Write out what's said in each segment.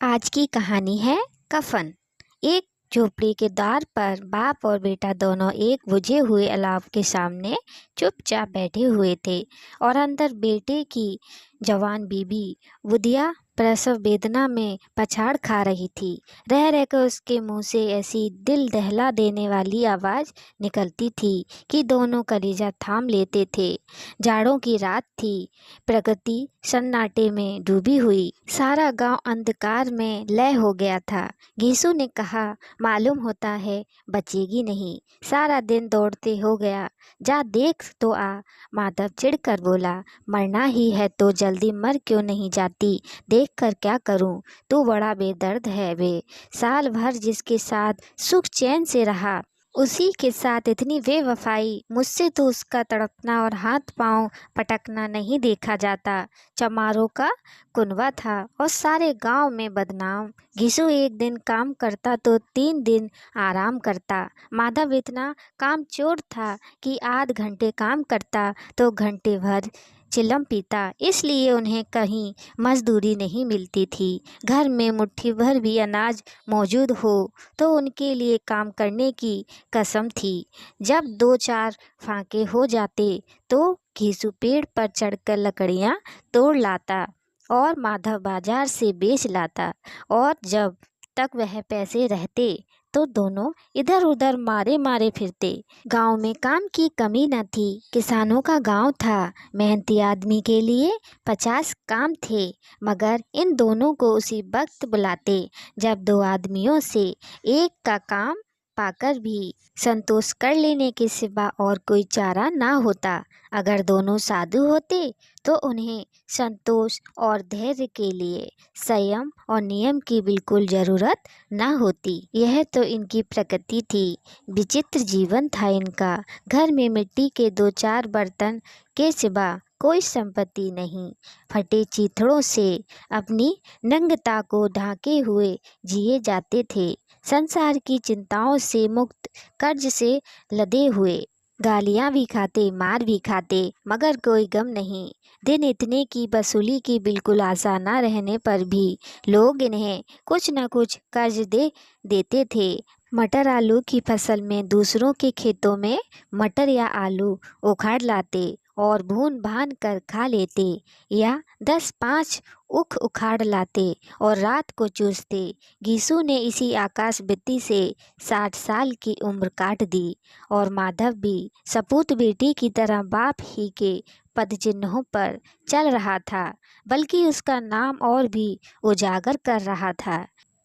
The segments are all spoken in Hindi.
आज की कहानी है कफन। एक झोपड़ी के द्वार पर बाप और बेटा दोनों एक बुझे हुए अलाव के सामने चुपचाप बैठे हुए थे और अंदर बेटे की जवान बीबी बुधिया प्रसव वेदना में पछाड़ खा रही थी। रह रहकर उसके मुंह से ऐसी दिल दहला देने वाली आवाज़ निकलती थी कि दोनों कलेजा थाम लेते थे। जाड़ों की रात थी। प्रकृति सन्नाटे में डूबी हुई। सारा गांव अंधकार में लय हो गया था। घीसू ने कहा, मालूम होता है बचेगी नहीं। सारा दिन दौड़ते हो गया। जा देख तो आ। माधव चिढ़कर बोला, मरना ही है तो जल्दी मर क्यों नहीं जाती? देख कर क्या करूं? तू बड़ा बेदर्द है बे। साल भर जिसके साथ सुख चैन से रहा, उसी के साथ इतनी बेवफाई। मुझसे तो उसका तड़पना और हाथ पांव पटकना नहीं देखा जाता। चमारों का कुनबा था और सारे गांव में बदनाम। घिसू एक दिन काम करता तो 3 दिन आराम करता। माधव इतना कामचोर था कि आध घंटे काम करता तो घंटे भर चिलम पीता। इसलिए उन्हें कहीं मजदूरी नहीं मिलती थी। घर में मुट्ठी भर भी अनाज मौजूद हो तो उनके लिए काम करने की कसम थी। जब 2-4 फाके हो जाते तो घीसू पेड़ पर चढ़कर लकड़ियाँ तोड़ लाता और माधव बाजार से बेच लाता। और जब तक वह पैसे रहते तो दोनों इधर उधर मारे मारे फिरते। गांव में काम की कमी न थी। किसानों का गांव था। मेहनती आदमी के लिए 50 काम थे, मगर इन दोनों को उसी वक्त बुलाते जब 2 आदमियों से एक का काम पाकर भी संतोष कर लेने के सिवा और कोई चारा ना होता। अगर दोनों साधु होते तो उन्हें संतोष और धैर्य के लिए संयम और नियम की बिल्कुल ज़रूरत ना होती। यह तो इनकी प्रकृति थी। विचित्र जीवन था इनका। घर में मिट्टी के 2-4 बर्तन के सिवा कोई संपत्ति नहीं। फटे चीथड़ों से अपनी नंगता को ढांके हुए जिए जाते थे। संसार की चिंताओं से मुक्त, कर्ज से लदे हुए। गालियां भी खाते, मार भी खाते, मगर कोई गम नहीं। दिन इतने की वसूली की बिल्कुल आशा न रहने पर भी लोग इन्हें कुछ न कुछ कर्ज दे देते थे। मटर आलू की फसल में दूसरों के खेतों में मटर या आलू उखाड़ लाते और भून भान कर खा लेते, या 10-5 उख उखाड़ लाते और रात को चूसते। घीसू ने इसी आकाश बित्ती से 60 साल की उम्र काट दी और माधव भी सपूत बेटी की तरह बाप ही के पदचिन्हों पर चल रहा था, बल्कि उसका नाम और भी उजागर कर रहा था।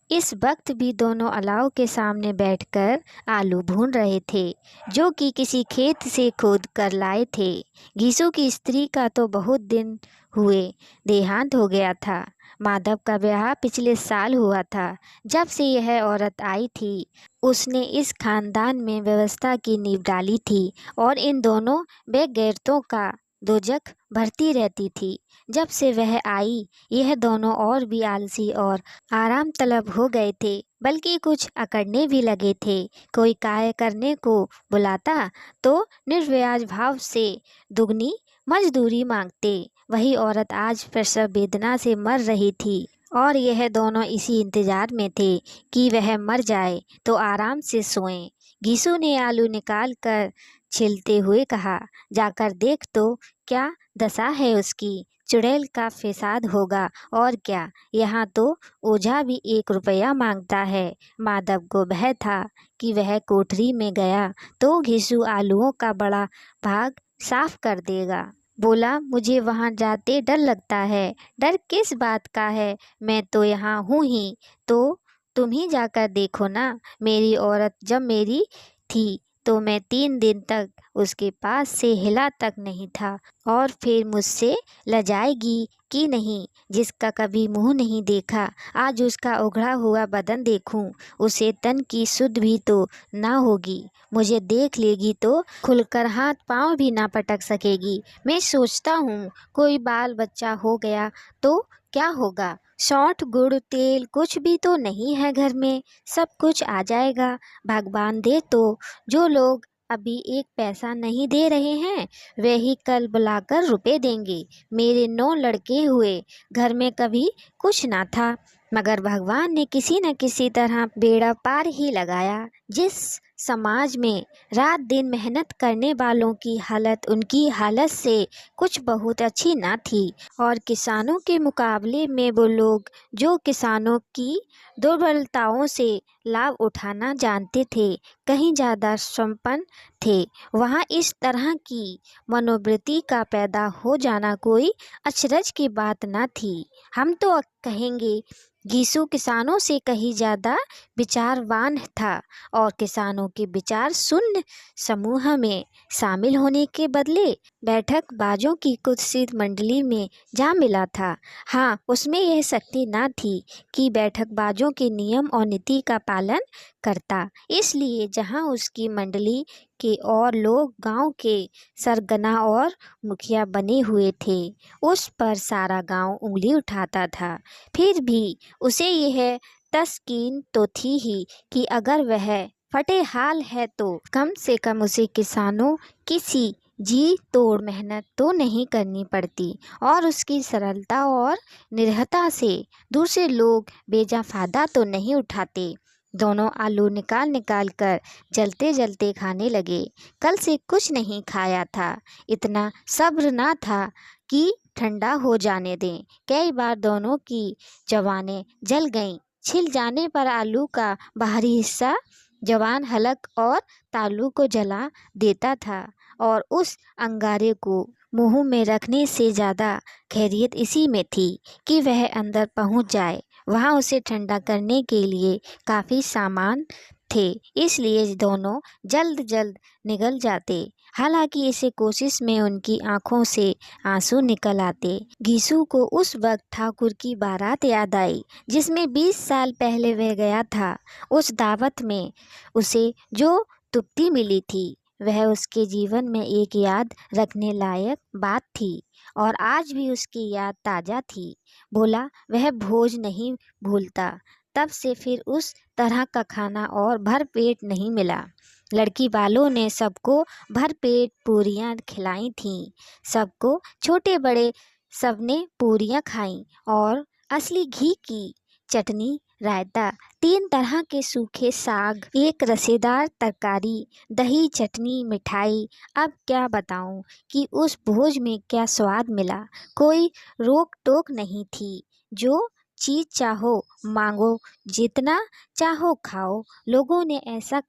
इस वक्त भी दोनों अलाव के सामने बैठकर आलू भून रहे थे, जो कि किसी खेत से खोद कर लाए थे। घीसू की स्त्री का तो बहुत दिन हुए देहांत हो गया था। माधव का ब्याह पिछले साल हुआ था। जब से यह औरत आई थी, उसने इस खानदान में व्यवस्था की नींव डाली थी और इन दोनों बेगैरतों का दोजख भरती रहती थी। जब से वह आई, यह दोनों और भी आलसी और आराम तलब हो गए थे, बल्कि कुछ अकड़ने भी लगे थे। कोई कार्य करने को बुलाता तो निर्व्याज भाव से दुगनी मजदूरी मांगते। वही औरत आज प्रसव वेदना से मर रही थी और यह दोनों इसी इंतजार में थे कि वह मर जाए तो आराम से सोएं। घीसू ने आलू निकाल कर छिलते हुए कहा, जाकर देख तो क्या दशा है उसकी। चुड़ैल का फेसाद होगा और क्या। यहाँ तो ओझा भी 1 रुपया मांगता है। माधव को भय था कि वह कोठरी में गया तो घिसू आलूओं का बड़ा भाग साफ कर देगा। बोला, मुझे वहाँ जाते डर लगता है। डर किस बात का है? मैं तो यहाँ हूँ ही। तो तुम ही जाकर देखो ना। मेरी औरत जब मेरी थी तो मैं 3 दिन तक उसके पास से हिला तक नहीं था, और फिर मुझसे लजाएगी कि नहीं, जिसका कभी मुंह नहीं देखा। आज उसका उघड़ा हुआ बदन देखूं, उसे तन की सुध भी तो ना होगी। मुझे देख लेगी तो खुलकर हाथ पांव भी ना पटक सकेगी। मैं सोचता हूँ कोई बाल बच्चा हो गया तो क्या होगा। सौंठ गुड़ तेल कुछ भी तो नहीं है घर में, सब कुछ आ जाएगा भगवान दे तो। जो लोग अभी 1 पैसा नहीं दे रहे हैं, वे ही कल बुलाकर रुपए देंगे। मेरे 9 लड़के हुए, घर में कभी कुछ ना था। मगर भगवान ने किसी न किसी तरह बेड़ा पार ही लगाया। जिस समाज में रात दिन मेहनत करने वालों की हालत उनकी हालत से कुछ बहुत अच्छी ना थी, और किसानों के मुकाबले में वो लोग जो किसानों की दुर्बलताओं से लाभ उठाना जानते थे कहीं ज़्यादा संपन्न थे, वहाँ इस तरह की मनोवृत्ति का पैदा हो जाना कोई अचरज की बात ना थी। हम तो कहेंगे यीशु किसानों से कहीं ज़्यादा विचारवान था, और किसानों के विचार शून्य समूह में शामिल होने के बदले बैठकबाजों की कुत्सित मंडली में जा मिला था। हाँ, उसमें यह शक्ति ना थी कि बैठकबाजों के नियम और नीति का पालन करता, इसलिए जहाँ उसकी मंडली के और लोग गांव के सरगना और मुखिया बने हुए थे, उस पर सारा गांव उंगली उठाता था। फिर भी उसे यह तस्कीन तो थी ही कि अगर वह फटे हाल है तो कम से कम उसे किसानों किसी जी तोड़ मेहनत तो नहीं करनी पड़ती, और उसकी सरलता और निर्भयता से दूसरे लोग बेजा फायदा तो नहीं उठाते। दोनों आलू निकाल निकाल कर जलते जलते खाने लगे। कल से कुछ नहीं खाया था, इतना सब्र ना था कि ठंडा हो जाने दें। कई बार दोनों की जवानें जल गईं। छिल जाने पर आलू का बाहरी हिस्सा जवान हलक और तालू को जला देता था, और उस अंगारे को मुंह में रखने से ज़्यादा खैरियत इसी में थी कि वह अंदर पहुंच जाए। वहां उसे ठंडा करने के लिए काफ़ी सामान थे, इसलिए दोनों जल्द जल्द निगल जाते। हालांकि इसे कोशिश में उनकी आंखों से आंसू निकल आते। गीसू को उस वक्त ठाकुर की बारात याद आई जिसमें 20 साल पहले वह गया था। उस दावत में उसे जो तृप्ति मिली थी वह उसके जीवन में एक याद रखने लायक बात थी, और आज भी उसकी याद ताज़ा थी। बोला वह भोज नहीं भूलता। तब से फिर उस तरह का खाना और भर पेट नहीं मिला। लड़की वालों ने सबको भर पेट पूरियां खिलाई थीं। सबको छोटे बड़े सबने पूरियां खाईं, और असली घी की चटनी, रायता, 3 तरह के सूखे साग, एक रसेदार तरकारी, दही, चटनी, मिठाई। अब क्या बताऊं कि उस भोज में क्या स्वाद मिला। कोई रोक टोक नहीं थी। जो चीज़ चाहो मांगो, जितना चाहो खाओ। लोगों ने ऐसा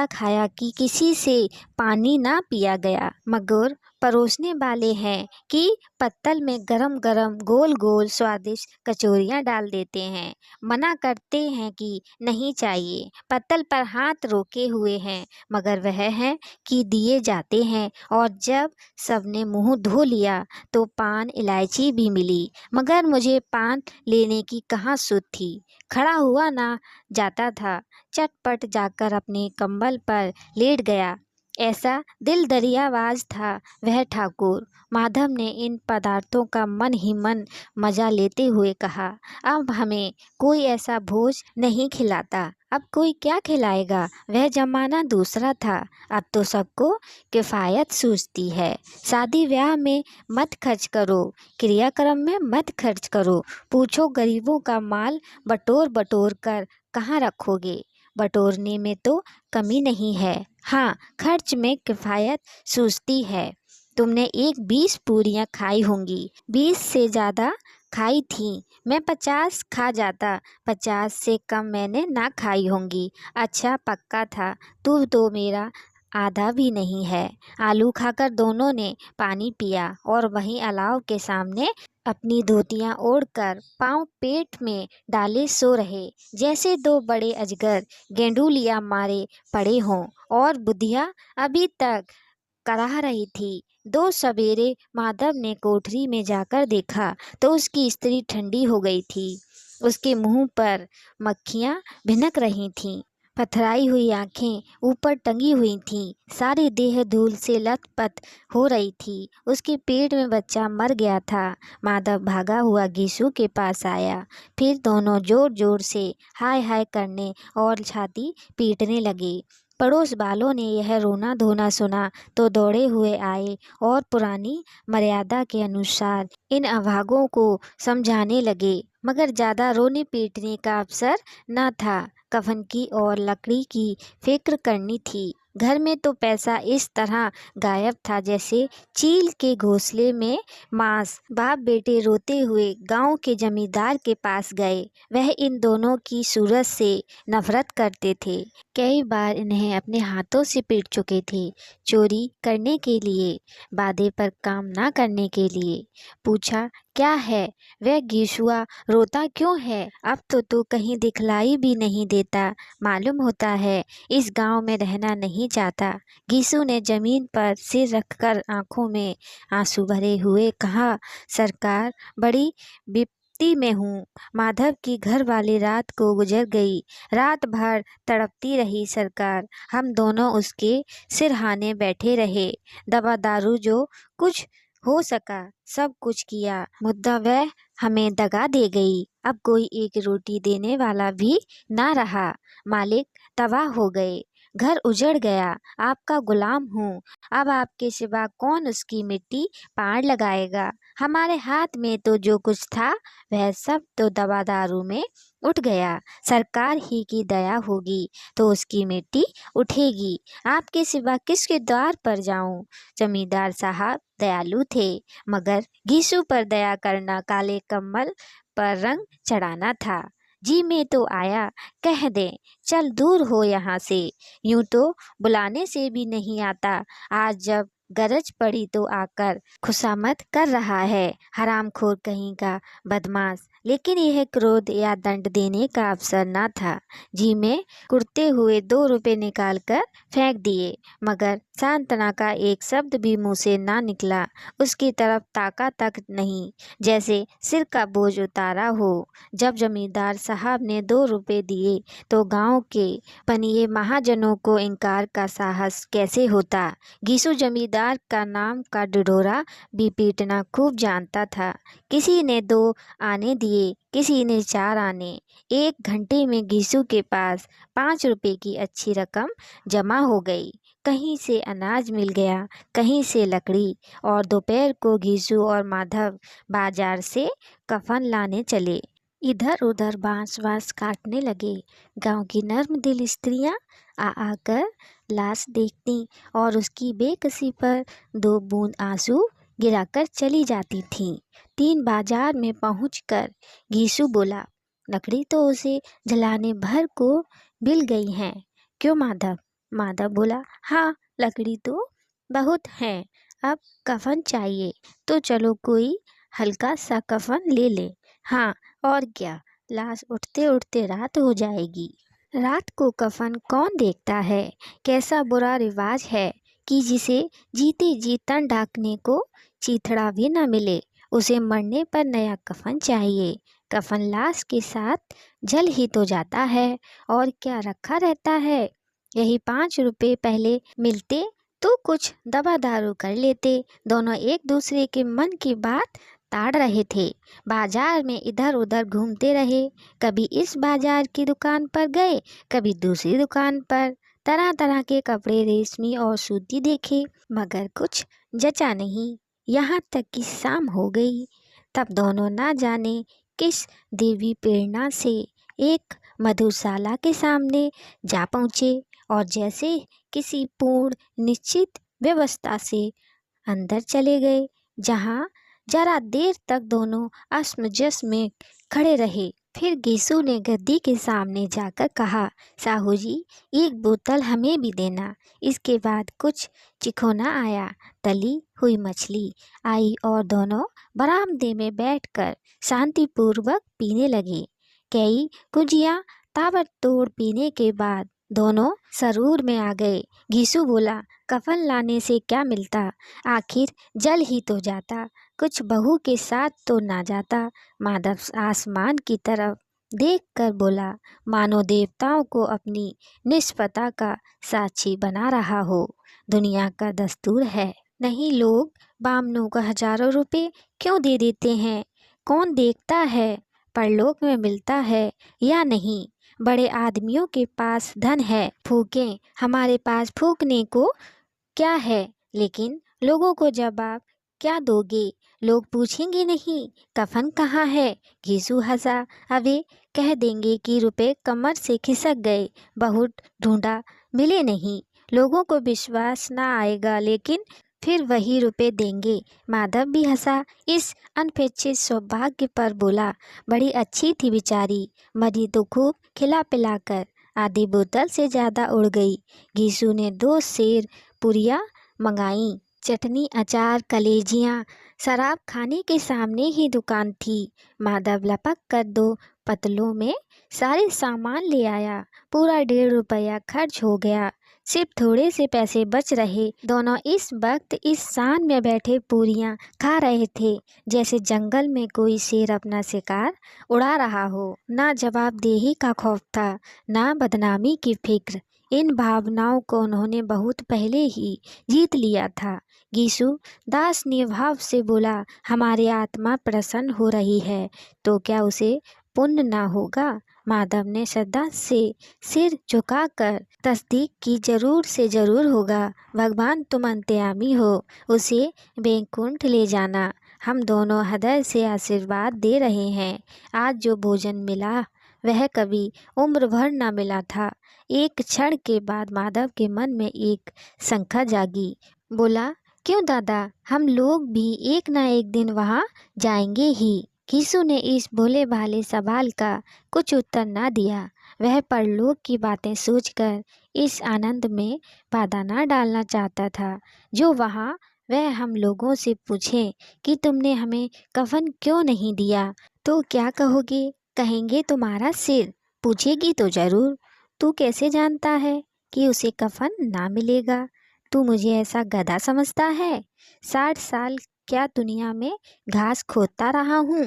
खाया कि किसी से पानी ना पिया गया। मगर परोसने वाले हैं कि पत्तल में गरम गरम गोल गोल स्वादिष्ट कचौरियाँ डाल देते हैं। मना करते हैं कि नहीं चाहिए, पत्तल पर हाथ रोके हुए हैं, मगर वह है कि दिए जाते हैं। और जब सबने मुंह धो लिया तो पान इलायची भी मिली, मगर मुझे पान लेने की कहाँ सुध थी। खड़ा हुआ ना जाता था। चटपट जाकर अपने कंबल पर लेट गया। ऐसा दिल दरियावाज था वह ठाकुर। माधव ने इन पदार्थों का मन ही मन मजा लेते हुए कहा, अब हमें कोई ऐसा भोज नहीं खिलाता। अब कोई क्या खिलाएगा। वह जमाना दूसरा था। अब तो सबको किफ़ायत सूझती है। शादी ब्याह में मत खर्च करो, क्रियाक्रम में मत खर्च करो। पूछो गरीबों का माल बटोर बटोर कर कहाँ रखोगे। बटोरने में तो कमी नहीं है, हाँ खर्च में किफ़ायत सूझती है। तुमने 20 पूरियां खाई होंगी, 20 से ज़्यादा खाई थी। मैं 50 खा जाता, 50 से कम मैंने ना खाई होंगी। अच्छा पक्का था, तू तो मेरा आधा भी नहीं है। आलू खाकर दोनों ने पानी पिया और वहीं अलाव के सामने अपनी धोतियां ओढ़कर पांव पेट में डाले सो रहे, जैसे 2 बड़े अजगर गेंडुलिया मारे पड़े हों। और बुधिया अभी तक कराह रही थी। 2 सवेरे माधव ने कोठरी में जाकर देखा तो उसकी स्त्री ठंडी हो गई थी। उसके मुंह पर मक्खियां भिनक रही थीं। पथराई हुई आंखें ऊपर टंगी हुई थीं। सारी देह धूल से लथपथ हो रही थी। उसके पेट में बच्चा मर गया था। माधव भागा हुआ गीसू के पास आया। फिर दोनों जोर जोर से हाय हाय करने और छाती पीटने लगे। पड़ोस वालों ने यह रोना धोना सुना तो दौड़े हुए आए और पुरानी मर्यादा के अनुसार इन अभागों को समझाने लगे, मगर ज़्यादा रोने पीटने का अवसर न था। कफन की और लकड़ी की फिक्र करनी थी। घर में तो पैसा इस तरह गायब था जैसे चील के घोंसले में मांस। बाप बेटे रोते हुए गांव के जमींदार के पास गए। वह इन दोनों की सूरत से नफरत करते थे। कई बार इन्हें अपने हाथों से पीट चुके थे, चोरी करने के लिए, वादे पर काम ना करने के लिए। पूछा, क्या है वह घिसुआ, रोता क्यों है? अब तो तू कहीं दिखलाई भी नहीं देता, मालूम होता है इस गांव में रहना नहीं चाहता। घिसू ने जमीन पर सिर रखकर आंखों में आंसू भरे हुए कहा, सरकार, बड़ी विपत्ति में हूँ। माधव की घर वाली रात को गुजर गई। रात भर तड़पती रही सरकार। हम दोनों उसके सिरहाने बैठे रहे। दवा दारू जो कुछ हो सका सब कुछ किया। मुद्दा वह हमें दगा दे गई। अब कोई एक रोटी देने वाला भी ना रहा। मालिक तबाह हो गए, घर उजड़ गया। आपका गुलाम हूँ। अब आपके सिवा कौन उसकी मिट्टी पार लगाएगा? हमारे हाथ में तो जो कुछ था वह सब तो दवा दारू में उठ गया। सरकार ही की दया होगी तो उसकी मिट्टी उठेगी। आपके सिवा किसके द्वार पर जाऊं? जमींदार साहब दयालु थे, मगर घिसू पर दया करना काले कमल पर रंग चढ़ाना था। जी में तो आया, कह दे चल दूर हो यहाँ से। यूं तो बुलाने से भी नहीं आता, आज जब गरज पड़ी तो आकर खुशामद कर रहा है। हरामखोर कहीं का बदमाश। लेकिन यह क्रोध या दंड देने का अवसर न था। जी में कुर्ते हुए 2 रुपए निकालकर फेंक दिए, मगर सांत्वना का एक शब्द भी मुंह से ना निकला। उसकी तरफ ताका तक नहीं, जैसे सिर का बोझ उतारा हो। जब जमींदार साहब ने 2 रुपए दिए तो गांव के पनिये महाजनों को इनकार का साहस कैसे होता। घिसू जमींदार का नाम का ढिढोरा भी पीटना खूब जानता था। किसी ने 2 आने दिए, किसी ने 4 आने। 1 घंटे में घिसू के पास 5 रुपए की अच्छी रकम जमा हो गई। कहीं से अनाज मिल गया, कहीं से लकड़ी, और दोपहर को घिसू और माधव बाजार से कफन लाने चले। इधर उधर बांस वांस काटने लगे। गांव की नर्म दिल स्त्रियां आ आकर लाश देखती और उसकी बेकसी पर 2 बूंद आंसू गिराकर चली जाती थीं। 3 बाजार में पहुंचकर घिसू बोला, लकड़ी तो उसे जलाने भर को मिल गई है, क्यों माधव? माधव बोला, हाँ लकड़ी तो बहुत है, अब कफन चाहिए तो चलो कोई हल्का सा कफन ले ले। हाँ और क्या, लाश उठते उठते रात हो जाएगी। रात को कफन कौन देखता है? कैसा बुरा रिवाज है कि जिसे जीते जी तन ढांकने को चीथड़ा भी न मिले, उसे मरने पर नया कफन चाहिए। कफन लाश के साथ जल ही तो जाता है, और क्या रखा रहता है। यही 5 रुपए पहले मिलते तो कुछ दवा दारू कर लेते। दोनों एक दूसरे के मन की बात ताड़ रहे थे। बाजार में इधर उधर घूमते रहे। कभी इस बाजार की दुकान पर गए, कभी दूसरी दुकान पर। तरह तरह के कपड़े, रेशमी और सूती देखे, मगर कुछ जचा नहीं। यहाँ तक कि शाम हो गई। तब दोनों ना जाने किस देवी प्रेरणा से एक मधुशाला के सामने जा पहुँचे, और जैसे किसी पूर्ण निश्चित व्यवस्था से अंदर चले गए, जहाँ जरा देर तक दोनों असमंजस में खड़े रहे। फिर घिसू ने गद्दी के सामने जाकर कहा, साहू जी, 1 बोतल हमें भी देना। इसके बाद कुछ चिखोना आया। तली हुई मछली आई और दोनों बरामदे में बैठकर शांतिपूर्वक पीने लगे। कई कुंजियां ताबड़तोड़ पीने के बाद दोनों सरूर में आ गए। घिसू बोला, कफन लाने से क्या मिलता, आखिर जल ही तो जाता, कुछ बहू के साथ तो ना जाता। माधव आसमान की तरफ देखकर बोला, मानो देवताओं को अपनी निष्पता का साक्षी बना रहा हो। दुनिया का दस्तूर है, नहीं लोग बामनों को हजारों रुपए क्यों दे देते हैं? कौन देखता है परलोक में मिलता है या नहीं? बड़े आदमियों के पास धन है, फूकें, हमारे पास फूकने को क्या है? लेकिन लोगों को जवाब क्या दोगे? लोग पूछेंगे नहीं कफन कहाँ है? घीसू हंसा। अबे कह देंगे कि रुपए कमर से खिसक गए, बहुत ढूंढा मिले नहीं। लोगों को विश्वास ना आएगा, लेकिन फिर वही रुपए देंगे। माधव भी हंसा। इस अनपेक्षित सौभाग्य पर बोला, बड़ी अच्छी थी बेचारी, मरी तो खूब खिला पिला कर, आधी बोतल से ज़्यादा उड़ गई। घीसू ने 2 सेर पुरिया मंगाई, चटनी, अचार, कलेजियाँ। शराब खाने के सामने ही दुकान थी। माधव लपक कर 2 पतलों में सारे सामान ले आया। पूरा 1.5 रुपया खर्च हो गया, सिर्फ थोड़े से पैसे बच रहे। दोनों इस वक्त इस शान में बैठे पूरियाँ खा रहे थे जैसे जंगल में कोई शेर अपना शिकार उड़ा रहा हो। ना जवाबदेही का खौफ था, ना बदनामी की फिक्र। इन भावनाओं को उन्होंने बहुत पहले ही जीत लिया था। घीसू दासनीय भाव से बोला, हमारी आत्मा प्रसन्न हो रही है तो क्या उसे पुण्य ना होगा? माधव ने श्रद्धा से सिर झुकाकर तस्दीक की, जरूर से जरूर होगा। भगवान तुम अंतर्यामी हो, उसे वैकुंठ ले जाना। हम दोनों हृदय से आशीर्वाद दे रहे हैं। आज जो भोजन मिला वह कभी उम्र भर न मिला था। एक क्षण के बाद माधव के मन में एक शंका जागी। बोला, क्यों दादा, हम लोग भी एक ना एक दिन वहाँ जाएंगे ही। घीसू ने इस भोले भाले सवाल का कुछ उत्तर ना दिया। वह परलोक की बातें सोचकर इस आनंद में बाधा ना डालना चाहता था जो वहाँ वह हम लोगों से पूछे कि तुमने हमें कफन क्यों नहीं दिया तो क्या कहोगे? कहेंगे तुम्हारा सिर। पूछेगी तो जरूर, तू कैसे जानता है कि उसे कफन ना मिलेगा? तू मुझे ऐसा गधा समझता है? 60 साल क्या दुनिया में घास खोदता रहा हूँ,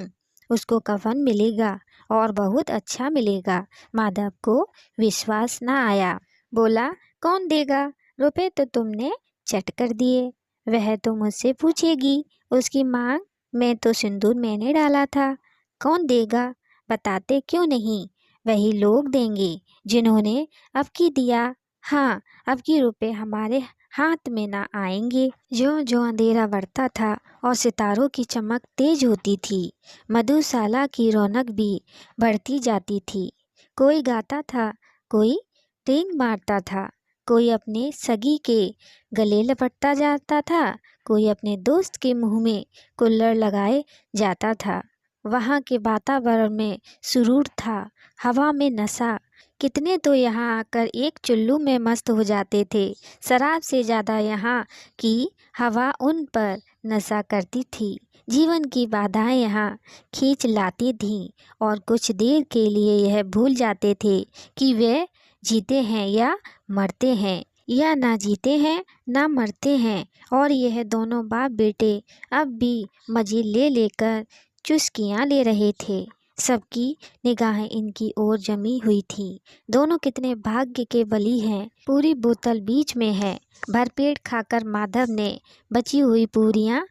उसको कफन मिलेगा और बहुत अच्छा मिलेगा। माधव को विश्वास ना आया। बोला, कौन देगा? रुपए तो तुमने चट कर दिए। वह तो मुझसे पूछेगी, उसकी मांग में तो सिंदूर मैंने डाला था। कौन देगा? बताते क्यों नहीं? वही लोग देंगे जिन्होंने अब की दिया। हाँ, अब की रुपए हमारे हाथ में ना आएंगे। जो जो अंधेरा बढ़ता था और सितारों की चमक तेज होती थी, मधुशाला की रौनक भी बढ़ती जाती थी। कोई गाता था, कोई टींग मारता था, कोई अपने सगी के गले लपटता जाता था, कोई अपने दोस्त के मुंह में कुल्लड़ लगाए जाता था। वहाँ के वातावरण में सुरूर था, हवा में नशा। कितने तो यहाँ आकर एक चुल्लू में मस्त हो जाते थे। शराब से ज़्यादा यहाँ की हवा उन पर नशा करती थी। जीवन की बाधाएं यहाँ खींच लाती थीं और कुछ देर के लिए यह भूल जाते थे कि वे जीते हैं या मरते हैं, या ना जीते हैं ना मरते हैं। और यह दोनों बाप बेटे अब भी मजे ले लेकर चुस्कियाँ ले रहे थे। सबकी निगाहें इनकी ओर जमी हुई थी। दोनों कितने भाग्य के बली हैं। पूरी बोतल बीच में है। भरपेट खाकर माधव ने बची हुई पूरियां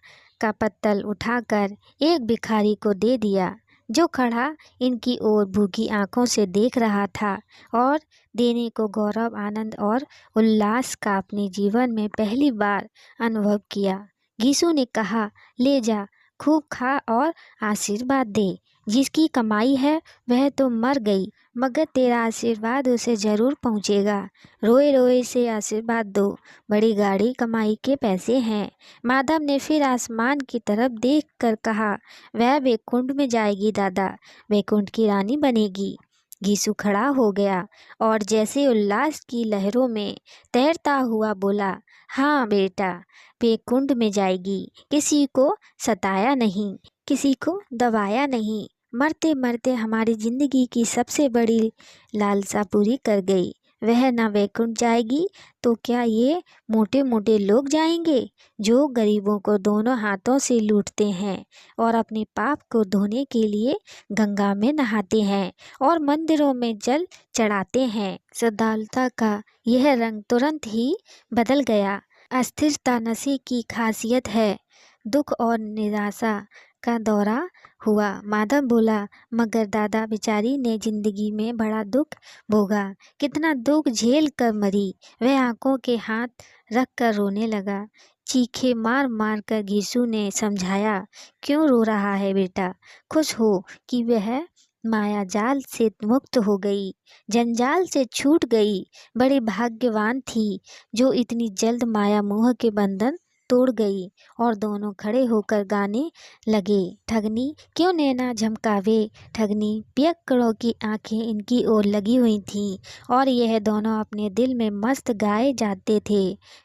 का पत्तल उठाकर एक भिखारी को दे दिया, जो खड़ा इनकी ओर भूखी आंखों से देख रहा था और देने को गौरव, आनंद और उल्लास का अपने जीवन में पहली बार अनुभव किया। घीसू ने कहा, ले जा, खूब खा और आशीर्वाद दे। जिसकी कमाई है वह तो मर गई, मगर तेरा आशीर्वाद उसे जरूर पहुँचेगा। रोए रोए से आशीर्वाद दो, बड़ी गाड़ी कमाई के पैसे हैं। माधव ने फिर आसमान की तरफ देखकर कहा, वह वैकुंठ में जाएगी दादा, वैकुंठ की रानी बनेगी। घीसू खड़ा हो गया और जैसे उल्लास की लहरों में तैरता हुआ बोला, हाँ बेटा, वैकुंठ में जाएगी। किसी को सताया नहीं, किसी को दबाया नहीं, मरते मरते हमारी जिंदगी की सबसे बड़ी लालसा पूरी कर गई। वह ना वैकुंठ जाएगी तो क्या ये मोटे मोटे लोग जाएंगे, जो गरीबों को दोनों हाथों से लूटते हैं और अपने पाप को धोने के लिए गंगा में नहाते हैं और मंदिरों में जल चढ़ाते हैं। श्रद्धालुता का यह रंग तुरंत ही बदल गया। अस्थिरता नशे की खासियत है। दुख और निराशा का दौरा हुआ। माधव बोला, मगर दादा बेचारी ने जिंदगी में बड़ा दुख भोगा, कितना दुख झेल कर मरी। वह आंखों के हाथ रख कर रोने लगा। चीखे मार मार कर घीसू ने समझाया, क्यों रो रहा है बेटा, खुश हो कि वह माया जाल से मुक्त हो गई, जंजाल से छूट गई। बड़ी भाग्यवान थी जो इतनी जल्द माया मोह के बंधन तोड़ गई। और दोनों खड़े होकर गाने लगे, ठगनी क्यों नैना झमकावे, ठगनी पियक्कड़ों की आंखें इनकी ओर लगी हुई थीं। और यह दोनों अपने दिल में मस्त गाए जाते थे।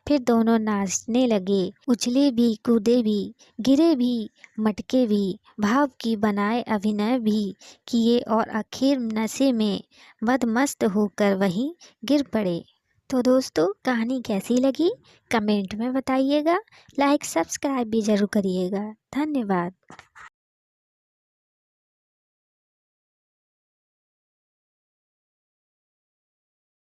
फिर दोनों नाचने लगे, उछले भी, कूदे भी, गिरे भी, मटके भी, भाव की बनाए अभिनय भी किए और आखिर नशे में मदमस्त होकर वहीं गिर पड़े। तो दोस्तों, कहानी कैसी लगी कमेंट में बताइएगा। लाइक सब्सक्राइब भी ज़रूर करिएगा। धन्यवाद।